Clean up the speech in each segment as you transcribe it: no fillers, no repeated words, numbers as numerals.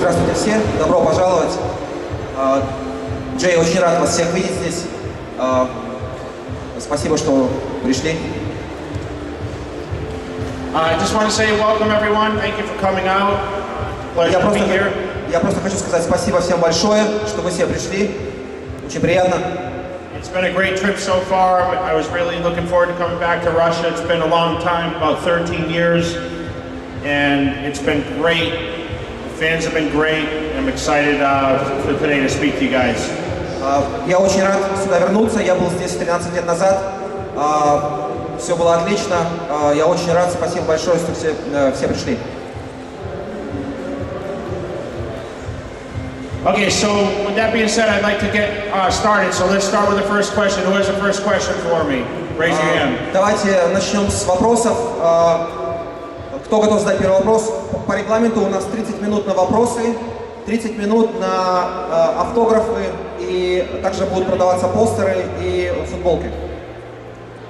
Здравствуйте все, добро пожаловать. Джей, очень рад вас всех видеть здесь. Спасибо, что пришли. I just want to say welcome everyone. Thank you for coming out. Pleasure to be here. Я просто хочу сказать спасибо всем большое, что вы все пришли. Очень приятно. It's been a great trip so far. I was really looking forward to coming back to Russia. It's been a long time, about 13 years, and it's been great. The fans have been great. I'm excited for today to speak to you guys. Я очень рад сюда вернуться. Я был здесь 13 лет назад. Все было отлично. Я очень рад. Спасибо большое, что все пришли. Okay, so with that being said, I'd like to get started. So let's start with the first question. Who has the first question for me? Raise your hand. Давайте начнем с вопросов. Кто готов задать первый вопрос? По регламенту у нас 30 минут на вопросы, 30 минут на автографы, и также будут продаваться постеры и футболки.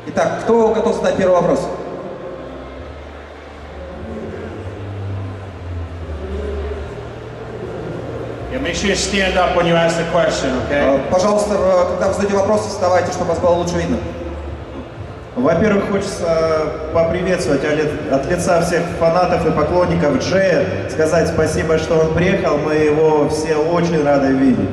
Итак, кто готов задать первый вопрос? Make sure you stand up when you ask the question, okay? Пожалуйста, когда вы задаете вопрос, вставайте, чтобы вас было лучше видно. Во-первых, хочется поприветствовать от лица всех фанатов и поклонников Джея, сказать спасибо, что он приехал, мы его все очень рады видеть.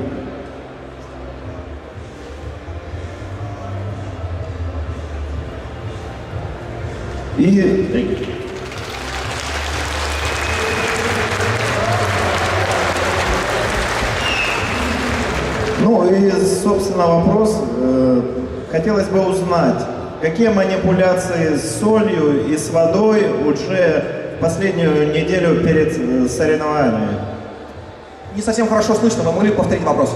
Ну и, собственно, вопрос. Хотелось бы узнать, какие манипуляции с солью и с водой у Джея в последнюю неделю перед соревнованиями? Не совсем хорошо слышно, вы могли бы повторить вопрос?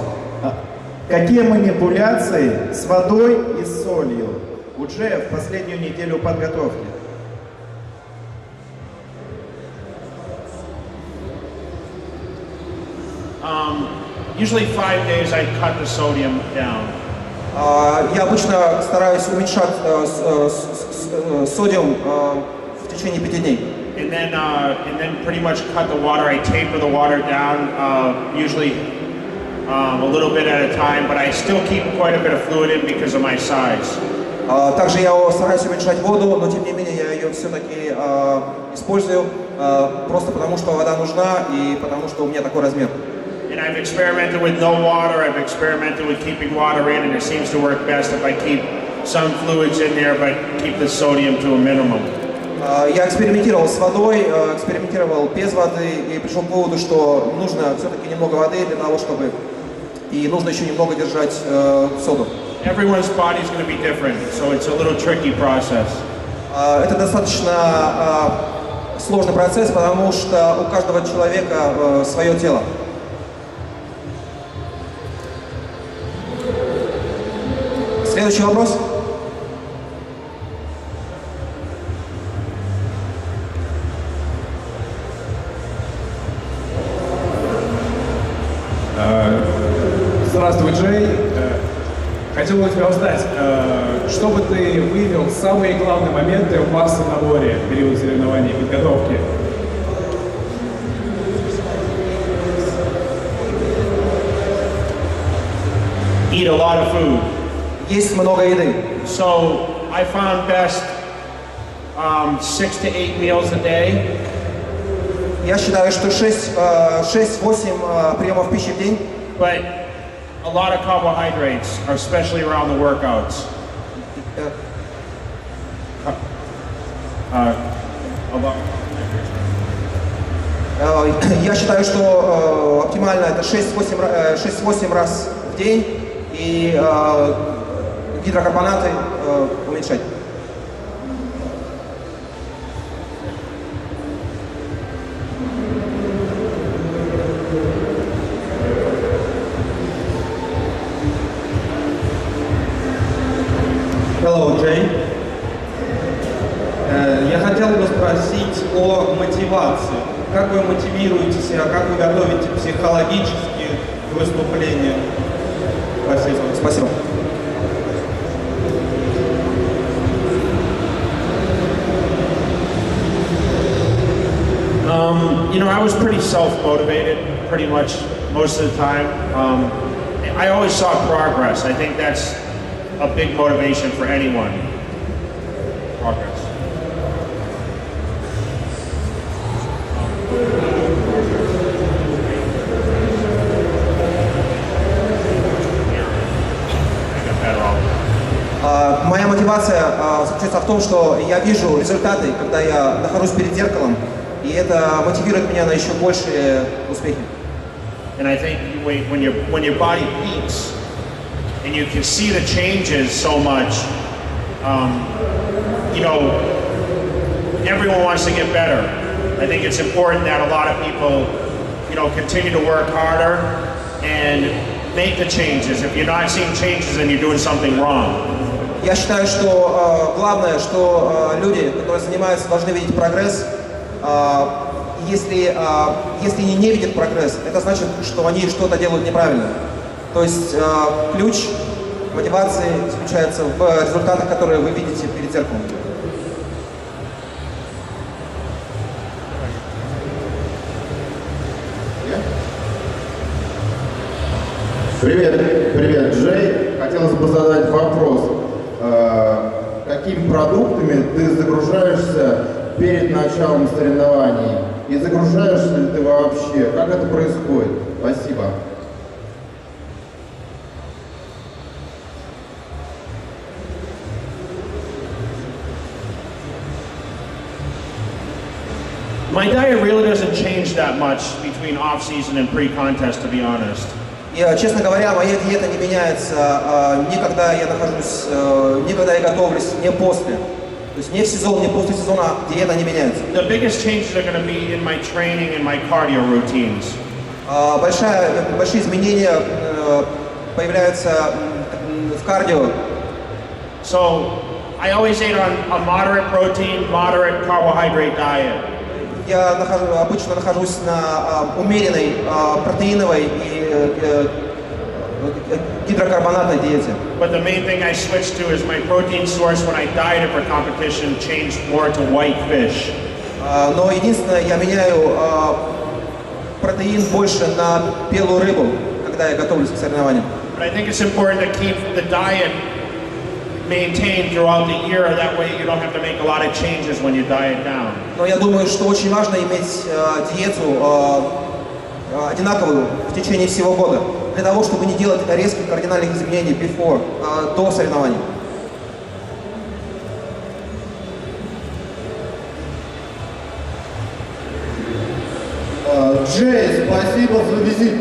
Какие манипуляции с водой и с солью у Джея в последнюю неделю подготовки? Usually 5 days I cut the sodium down. Я обычно стараюсь уменьшать содиум в течение 5 дней. And then pretty much cut the water. I taper the water down, usually a little bit at a time, but I still keep quite a bit of fluid in because of my size. Также я стараюсь уменьшать воду, но тем не менее я ее все-таки использую, просто потому что вода нужна и потому что у меня такой размер. And I've experimented with no water, I've experimented with keeping water in, and it seems to work best if I keep some fluids in there, but keep the sodium to a minimum. Я экспериментировал с водой, экспериментировал без воды и пришел к выводу, что нужно все-таки немного воды для того, чтобы... И нужно еще немного держать соду. Everyone's body is going to be different, so it's a little tricky process. Это достаточно сложный процесс, потому что у каждого человека свое тело. Следующий вопрос. Здравствуй, Джей. Хотел бы тебя узнать, что бы ты вывел самые главные моменты в массы наборе в период соревнований и подготовки? Eat a lot of food. Есть много еды. So I found best 6 to 8 meals a day. Я считаю, что 6-8 приемов пищи в день. But a lot of carbohydrates, especially around the workouts. Я считаю, что оптимально это 6-8 раз в день и гидрокарбонаты уменьшать. Hello, Джей. Я хотел бы спросить о мотивации. Как вы мотивируете себя, как вы готовите психологически к выступлению? Спасибо. Спасибо. You know, I was pretty self-motivated. pretty much most of the time. I always saw progress. I think that's a big motivation for anyone. Progress. Моя мотивация заключается в том, что я вижу результаты, когда я нахожусь перед зеркалом, и это мотивирует меня на еще большие успехи. And I think when your body peaks and you can see the changes so much, you know, everyone wants to get better. I think it's important that a lot of people, you know, continue to work harder and make the changes. If you're not seeing changes, then you're doing something wrong. Я считаю, что главное, что люди, которые занимаются, должны видеть прогресс. Если они не видят прогресс, это значит, что они что-то делают неправильно. То есть ключ мотивации заключается в результатах, которые вы видите перед зеркалом. Привет, Джей. Хотелось бы задать вопрос. Какими продуктами ты загружаешься перед началом соревнований? И загружаешься ли ты вообще? Как это происходит? Спасибо. My diet really doesn't change that much between off-season and pre-contest, to be honest. И, честно говоря, моя диета не меняется никогда я готовлюсь, не после. То есть не в сезон, не после сезона диета не меняется. The biggest changes are going to be in my training and my cardio routines. Большие изменения появляются в кардио. So I always ate on a moderate protein, moderate carbohydrate diet. Я обычно нахожусь на умеренной протеиновой и гидрокарбонатной диете. But the main thing I switched to is my protein source when I dieted for competition changed more to white fish. Но единственное, я меняю протеин больше на белую рыбу, когда я готовлюсь к соревнованиям. But I think it's important to keep the diet maintained throughout the year. That way you don't have to make a lot of changes when you diet down. Но я думаю, что очень важно иметь диету одинаковую в течение всего года, для того, чтобы не делать резких кардинальных изменений до соревнований. Джей, спасибо за визит.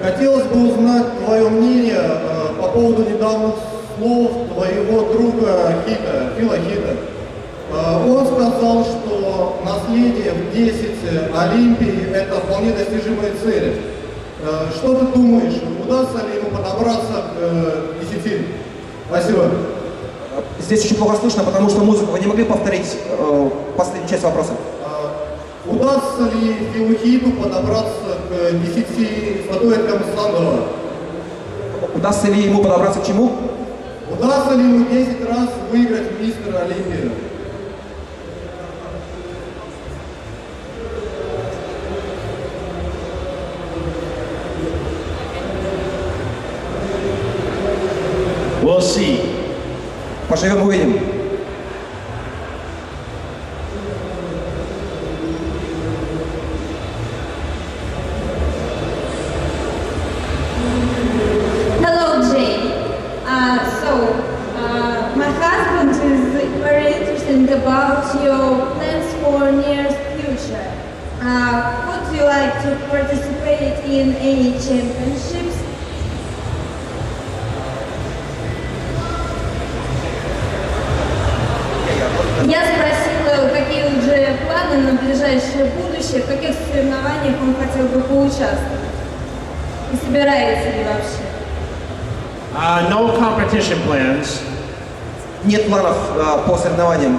Хотелось бы узнать твое мнение по поводу недавних слов твоего друга Фила Хита. Он сказал, что наследие в 10 Олимпий – это вполне достижимые цели. Что ты думаешь, удастся ли ему подобраться к 10? Спасибо. Здесь очень плохо слышно, потому что музыка. Вы не могли повторить последнюю часть вопроса? Удастся ли Филу Хиту подобраться к 10 статуэткам Сандова? Удастся ли ему подобраться к чему? Удастся ли ему 10 раз выиграть мистера Олимпию? We'll see. Поживем, увидим. Hello, Jay. My husband is very interested about your plans for near future. Would you like to participate in any championships? Я спросила, какие уже планы на ближайшее будущее, в каких соревнованиях он хотел бы поучаствовать. И собирается ли вообще? No competition plans. Нет планов по соревнованиям.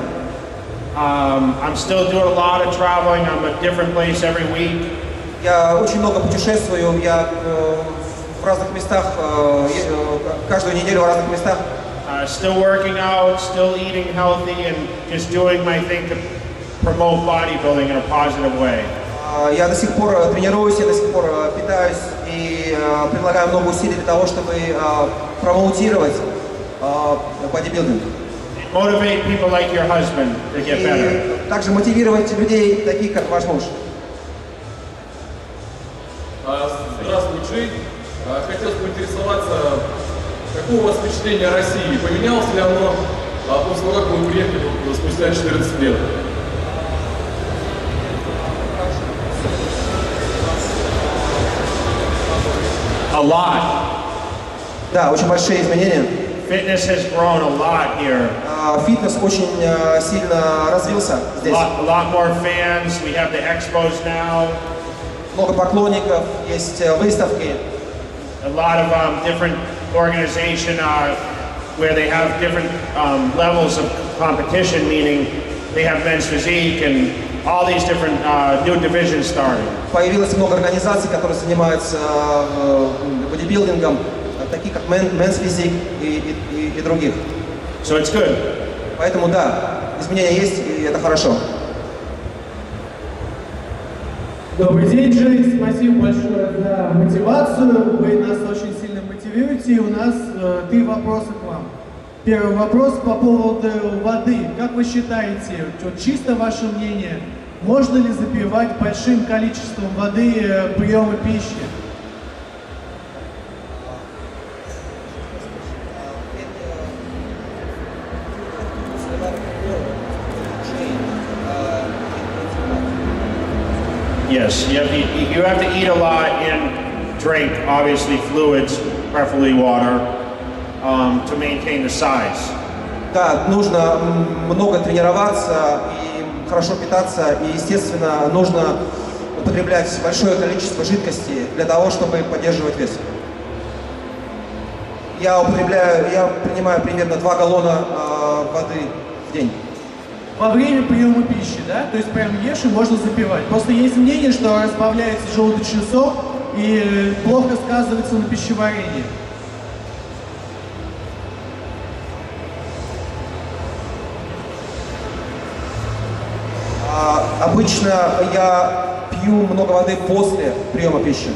I'm still doing a lot of traveling. I'm at a different place every week. Я очень много путешествую, я в разных местах, каждую неделю в разных местах. Still working out, still eating healthy, and just doing my thing to promote bodybuilding in a positive way. Я до сих пор тренируюсь, я до сих пор питаюсь и прилагаю много усилий для того, чтобы промоутировать бодибилдинг. Motivate people like your husband to get better. И также мотивировать людей, таких как ваш муж. Здравствуй, Джей. Хотелось поинтересоваться, какое у вас впечатление о России? Поменялось ли оно после того, как вы приехали спустя 14 лет? A lot. Да, очень большие изменения. Fitness has grown a lot here. Фитнес очень сильно развился здесь. A lot more fans. We have the expos now. Много поклонников, есть выставки. A lot of different organization where they have different levels of competition, meaning they have men's physique and all these different new divisions starting. Появилось много организаций, которые занимаются бодибилдингом, такие как Men's Physique и других. So it's good. Поэтому да, изменения есть, и это хорошо. Добрый день, Джей. Спасибо большое за мотивацию. Вы нас очень сильно мотивируете. И у нас 3 вопроса к вам. Первый вопрос по поводу воды. Как вы считаете, чисто ваше мнение, можно ли запивать большим количеством воды приемы пищи? Yes, you have to eat a lot and drink, obviously fluids, preferably water, to maintain the size. Да, нужно много тренироваться и хорошо питаться, и, естественно, нужно употреблять большое количество жидкости для того, чтобы поддерживать вес. Я принимаю примерно 2 галлона воды в день. Во время приема пищи, да? То есть прям ешь и можно запивать. Просто есть мнение, что разбавляется желудочный сок и плохо сказывается на пищеварении. Обычно я пью много воды после приема пищи.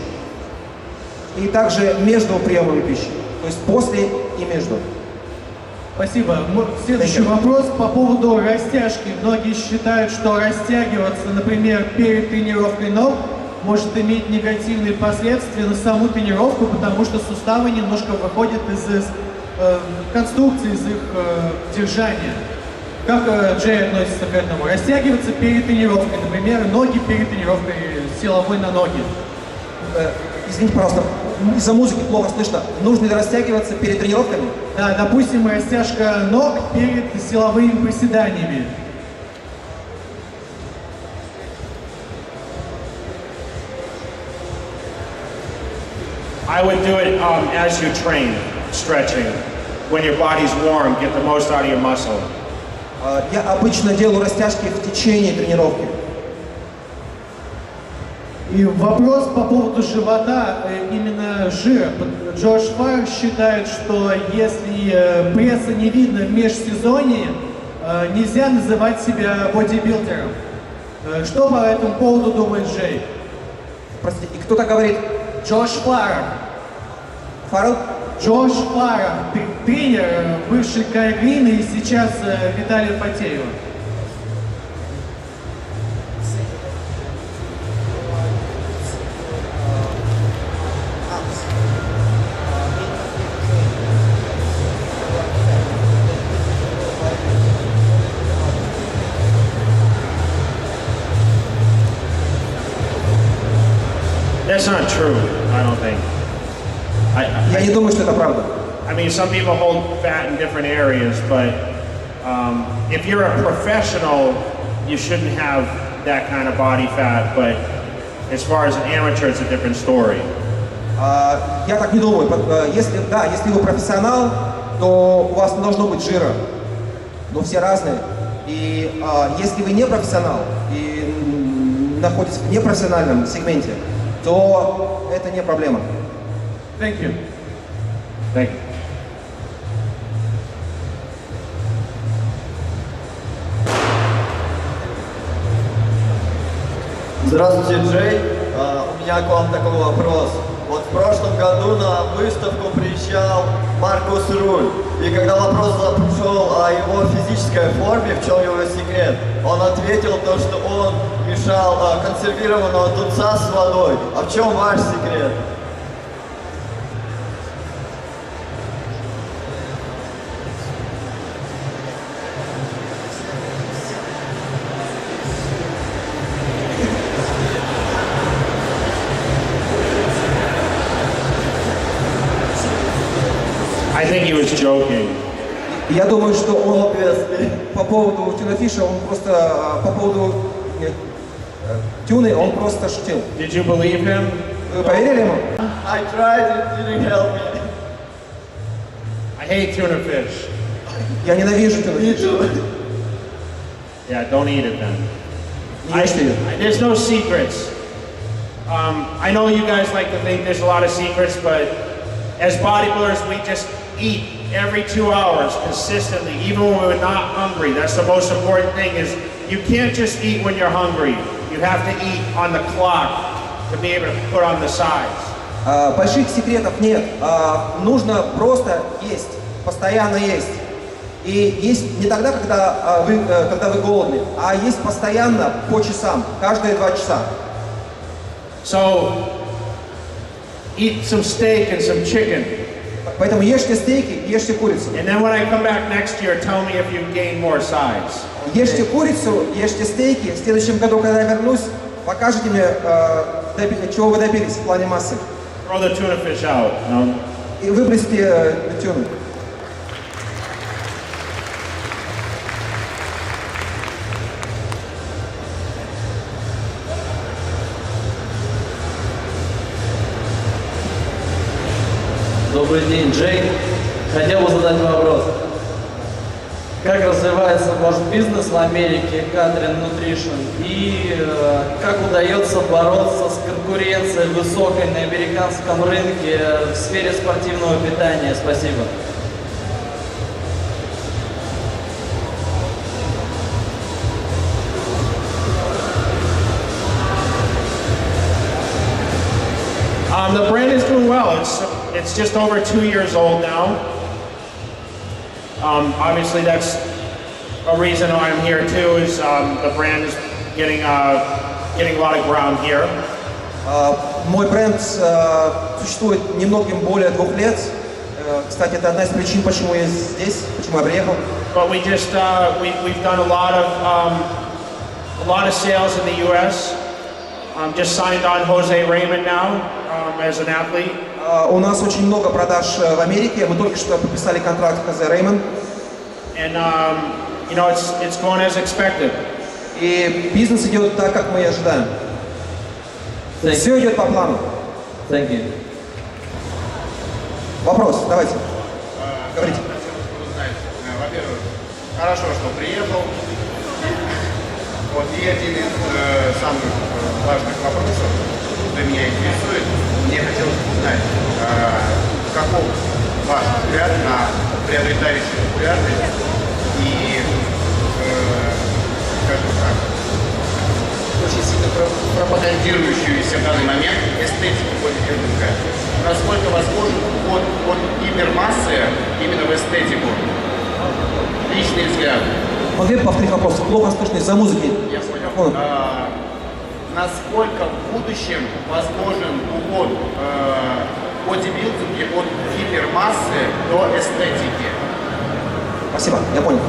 И также между приемами пищи. То есть после и между. Спасибо. Следующий вопрос по поводу растяжки. Многие считают, что растягиваться, например, перед тренировкой ног, может иметь негативные последствия на саму тренировку, потому что суставы немножко выходят из конструкции, из их держания. Как Джей относится к этому? Растягиваться перед тренировкой, например, ноги перед тренировкой, силовой на ноги. Извините, пожалуйста, из-за музыки плохо слышно. Нужно ли растягиваться перед тренировками? Да, допустим, растяжка ног перед силовыми приседаниями. I would do it as you train, stretching. When your body's warm, get the most out of your muscle. Я обычно делаю растяжки в течение тренировки. И вопрос по поводу живота, именно жира. Джордж Фар считает, что если пресса не видно в межсезонье, нельзя называть себя бодибилдером. Что по этому поводу думает Джей? Простите, и кто так говорит? Джордж Фар. Фаррелл? Джордж Фар, тренер, бывший Кай Грина и сейчас Виталия Фатеева. That's not true, I don't think. Я не думаю, что это правда. I mean, some people hold fat in different areas, but if you're a professional, you shouldn't have that kind of body fat, but as far as an amateur, it's a different story. Я так не думаю. Если вы профессионал, то у вас не должно быть жира. Но все разные. И если вы не профессионал и находитесь в непрофессиональном сегменте, то это не проблема. Thank you. Thank you. Здравствуйте, Джей. У меня к вам такой вопрос. Вот в прошлом году на выставку приезжал Маркус Руль. И когда вопрос зашел о его физической форме, в чем его секрет, он ответил то, что он мешал консервированного тунца с водой. А в чем ваш секрет? I think he was joking. Я думаю, что он по поводу тюнафиша, он просто по поводу тюны, он просто шутил. Did you believe him? Вы поверили ему? I tried, it didn't help me. I hate tuna fish. Я ненавижу тюнафиш. Yeah, don't eat it then. Не ешьте ее. There's no secrets. I know you guys like to think there's a lot of secrets, but as bodybuilders, we just eat every 2 hours consistently, even when we're not hungry. That's the most important thing is you can't just eat when you're hungry. You have to eat on the clock to be able to put on the sides. Больших секретов нет. Нужно просто есть, постоянно есть. И есть не тогда, когда вы голодны, а есть постоянно по часам, каждые 2 часа. So, eat some steak and some chicken. Поэтому ешьте стейки, ешьте курицу. And then when I come back next year, tell me if you gain more size. Ешьте курицу, ешьте стейки. В следующем году, когда я вернусь, покажите мне, чего вы добились в плане массы. Throw the tuna fish out. No? И выбросьте тюну. Добрый день, Джей. Хотел бы задать вопрос. Как развивается ваш бизнес в Америке, Катлер Nutrition, и как удается бороться с конкуренцией высокой на американском рынке в сфере спортивного питания? Спасибо. The brand is doing well. It's just over 2 years old now. Obviously, that's a reason why I'm here too. Is the brand is getting a lot of ground here. Мой бренд существует немногим более 2 лет. Кстати, это одна из причин, почему я здесь, почему я приехал. But we just we've done a lot of sales in the U.S. Just signed on Jose Raymond now as an athlete. У нас очень много продаж в Америке. Мы только что подписали контракт с Хозе Реймонд. And you know it's going as expected. И бизнес идет так, как мы и ожидаем. Все идет по плану. Thank you. Вопрос, давайте. Говорите. Во-первых, хорошо, что приехал. Вот и один из самых важных вопросов, что меня интересует, мне хотелось бы узнать, каков ваш взгляд на приобретающую популярность и, скажем так, очень сильно пропагандирующуюся в данный момент эстетику бодибилдинга. Насколько возможен уход от гипермассы именно в эстетику? Личный взгляд. Могли бы повторить вопрос? Плохо слышно из-за музыки. Я понял. Насколько в будущем возможен уход в бодибилдинге от гипермассы до эстетики? Спасибо, я понял.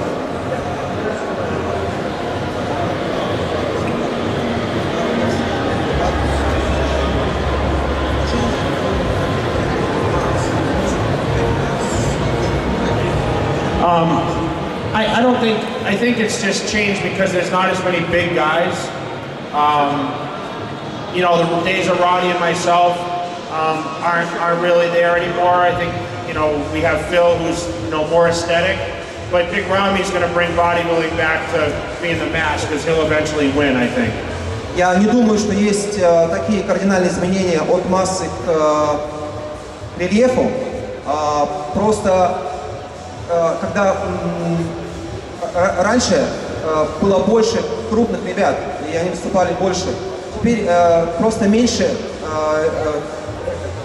I don't think, I think it's just changed because there's not as many big guys. You know, the days of Roddy and myself aren't really there anymore. I think, you know, we have Phil who's, you know, more aesthetic. But Big Rami's going to bring bodybuilding back to being the match because he'll eventually win, I think. Я не думаю, что есть такие кардинальные изменения от массы к рельефу. Просто когда раньше было больше крупных ребят, и они выступали больше, теперь просто меньше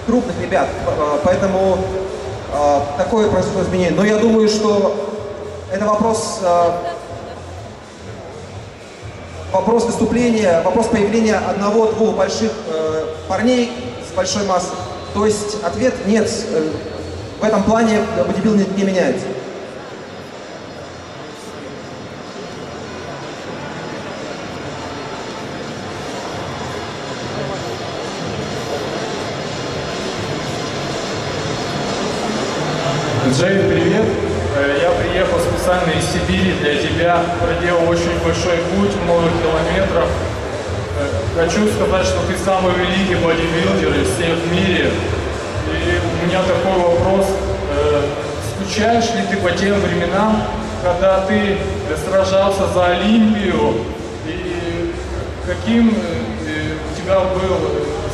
крупных ребят, поэтому такое происходит изменение. Но я думаю, что это вопрос выступления, вопрос появления одного-двух больших парней с большой массой. То есть ответ нет, в этом плане бодибилдинг не меняется. Джей, привет! Я приехал специально из Сибири для тебя, проделал очень большой путь, много километров. Хочу сказать, что ты самый великий бодибилдер из всех в мире. И у меня такой вопрос. Скучаешь ли ты по тем временам, когда ты сражался за Олимпию? И каким у тебя был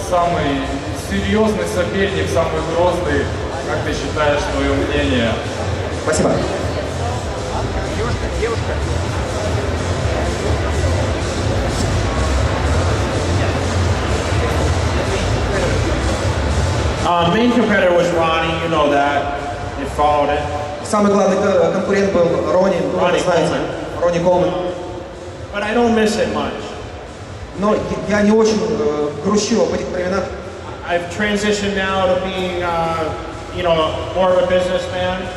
самый серьезный соперник, самый грозный? Как ты считаешь, твое мнение? Спасибо. Девушка. Main competitor was Ronnie, you know that. You followed it. Самый главный конкурент был Ронни, Ронни Колман. But I don't miss it much. Но я не очень грущу об этих временах. I've transitioned now to being, more of a businessman.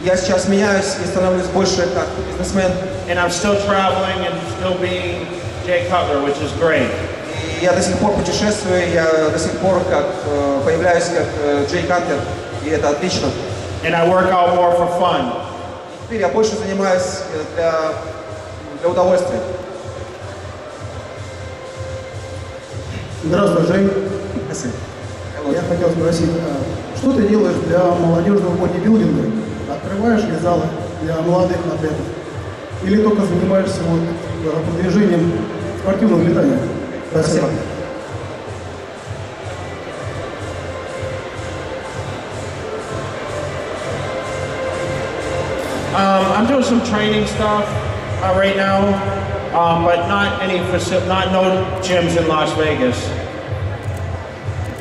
Я сейчас меняюсь и становлюсь больше как бизнесмен. And I'm still traveling and still being Jey Cutler, which is great. И я до сих пор путешествую, я до сих пор появляюсь как Джей Катлер, и это отлично. And I work out more for fun. Теперь я больше занимаюсь для удовольствия. Здравствуй, Жень. Я хотел спросить, что ты делаешь для молодежного бодибилдинга? Открываешь ли залы для молодых атлетов? Или только занимаешься продвижением спортивного питания? Спасибо. I'm doing some training stuff right now, but not no gyms in Las Vegas.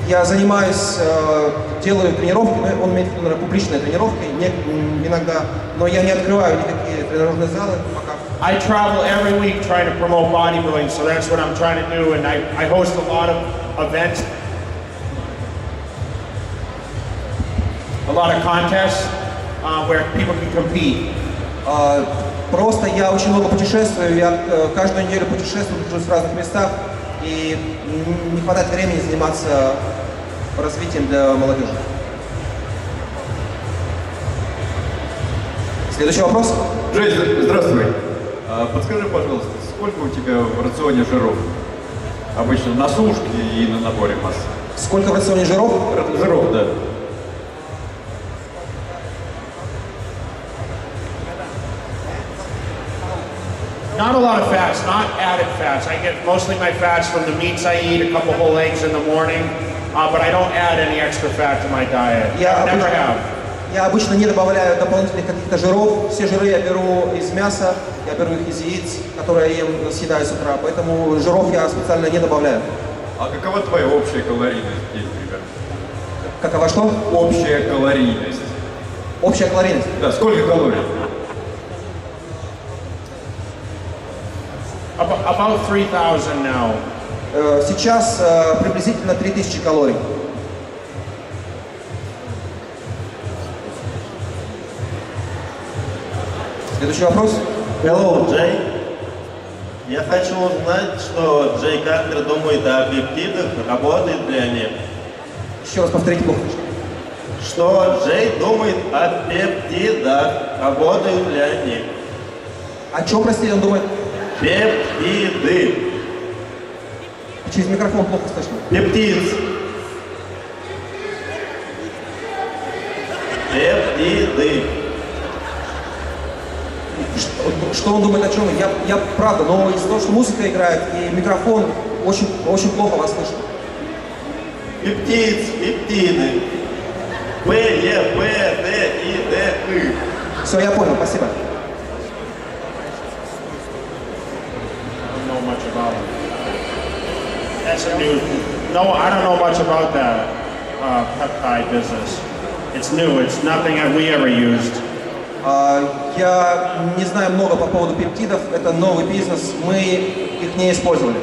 Я занимаюсь, делаю тренировки, он имеет в виду, наверное, публичные тренировки, иногда, но я не открываю никакие тренажерные залы пока. I travel every week trying to promote bodybuilding, so that's what I'm trying to do, and I host a lot of events, a lot of contests where people can compete. Просто я очень много путешествую, я каждую неделю путешествую, нахожусь в разных местах, и не хватает времени заниматься развитием для молодежи. Следующий вопрос. Джей, здравствуй. Подскажи, пожалуйста, сколько у тебя в рационе жиров? Обычно на сушке и на наборе массы. Сколько в рационе жиров? Жиров, да. Not a lot of fats, not added fats. I get mostly my fats from the meats I eat, a couple whole eggs in the morning, but I don't add any extra fat to my diet. Never have. Я обычно не добавляю дополнительных каких-то жиров. Все жиры я беру из мяса, я беру их из яиц, которые я съедаю с утра, поэтому жиров я специально не добавляю. А какова твоя общая калорийность в день, примерно? Какова что? Общая калорийность. Общая калорийность? Да, сколько калорий? About 3,000 now. Сейчас приблизительно 3000 калорий. Следующий вопрос. Hello, Джей. Я хочу узнать, что Джей Катлер думает о пептидах, работает ли они. Еще раз повторите плохо. Что Джей думает о пептидах, работают ли они. О чем, простите, он думает? Пептиды. Через микрофон плохо слышно. Пептид. Пептиды. Что он думает о чем? Я правда, но из-за того, что музыка играет и микрофон, очень плохо вас слышно. Пептиды. П, Е, П, Д, И, Д, И. Все, я понял, спасибо. That's a new. No, I don't know much about that peptide business. It's new. It's nothing that we ever used. Я не знаю много по поводу пептидов. Это новый бизнес. Мы их не использовали.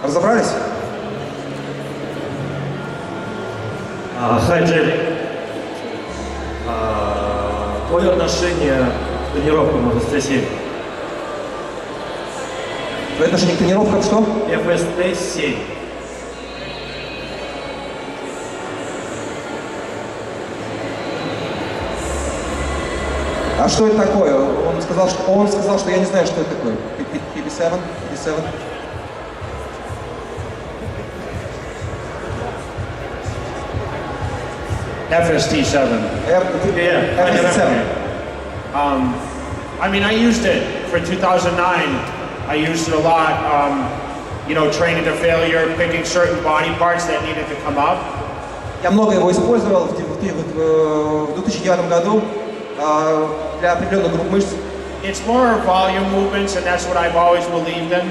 Разобрались? Хай, Джей. Твое отношение к тренировкам ФСТ-7? Твое отношение к тренировкам что? ФСТ-7. А что это такое? Он сказал, что я не знаю, что это такое. PP7? PP7? FST7. FST7. I mean, I used it for 2009. I used it a lot, you know, training to failure, picking certain body parts that needed to come up. Я много его использовал в 2009 году для определенных групп мышц. It's more volume movements, and that's what I've always believed in.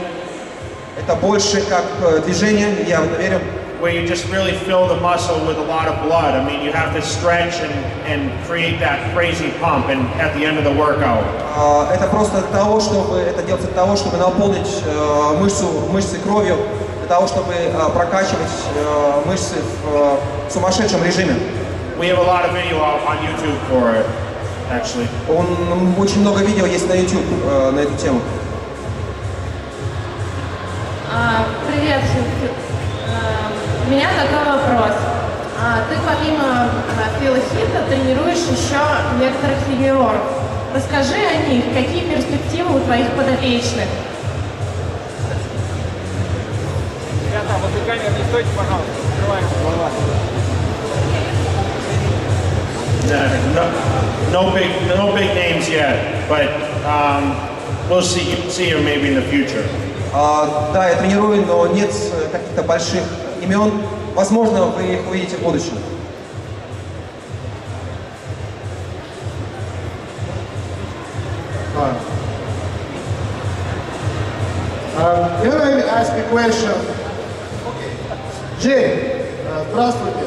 Это больше как движение, я в это верю. Where you just really fill the muscle with a lot of blood. I mean, you have to stretch and create that crazy pump and at the end of the workout. Это просто для того, чтобы это делается для того, чтобы наполнить мышцы кровью, для того, чтобы прокачивать мышцы в сумасшедшем режиме. We have a lot of video on YouTube for it, actually. Очень много видео есть на YouTube на эту тему. Привет. У меня такой вопрос. Ты помимо филохита тренируешь еще некоторых тренеров. Расскажи о них. Какие перспективы у твоих подопечных? Ребята, возле камеры не стойте, пожалуйста. Открываем голова. No big names yet, but we'll see you maybe in the future. Да, я тренирую, но нет каких-то больших имен. Возможно, вы их увидите в будущем. Can I ask a question? Джей, здравствуйте.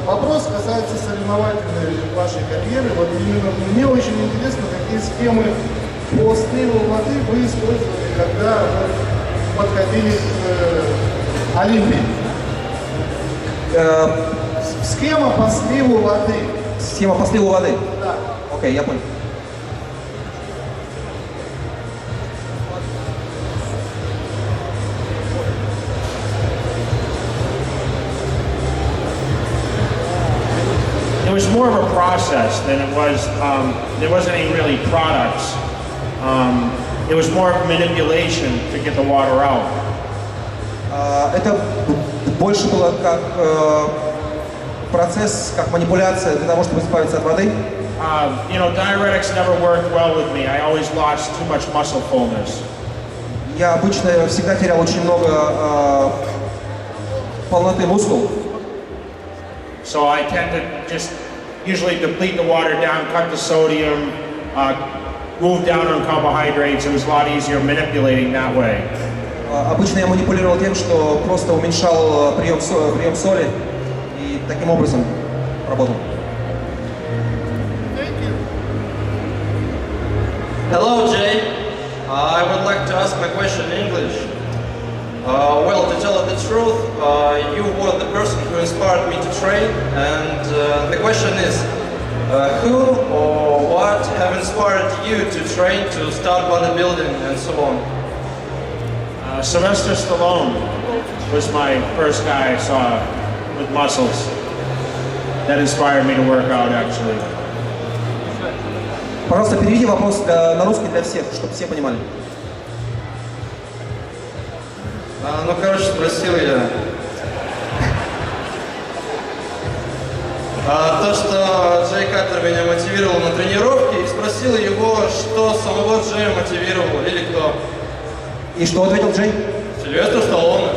Вопрос касается соревновательной вашей карьеры. Вот именно мне очень интересно, какие схемы по сливу воды вы использовали, когда подходили к Олимпии. Схема по сливу воды. Схема по сливу воды? Да. Окей, я понял. It was more of a process than it was, there wasn't any really products. It was more of manipulation to get the water out. Это больше было как процесс, как манипуляция для того, чтобы избавиться от воды. You know, diuretics never worked well with me. I always lost too much muscle fullness. Я обычно всегда терял очень много полноты мускул. So I tend to just usually deplete the water down, cut the sodium, move down on carbohydrates. It was a lot easier manipulating that way. Обычно я манипулировал тем, что просто уменьшал прием соли и таким образом работал. Hello, Jay. I would like to ask my question in English. Well, to tell the truth, you were the person who inspired me to train, and the question is, who or what have inspired you to train, to start bodybuilding, and so on? Sylvester Stallone was my first guy I saw with muscles. That inspired me to work out, actually. Пожалуйста, переведи вопрос на русский для всех, чтобы все понимали. Ну, короче, спросил я. То, что Джей Катлер меня мотивировал на тренировке, и спросил его, что самого Джея мотивировало, или кто. И что ответил Джей? Сильвестр Сталлоне.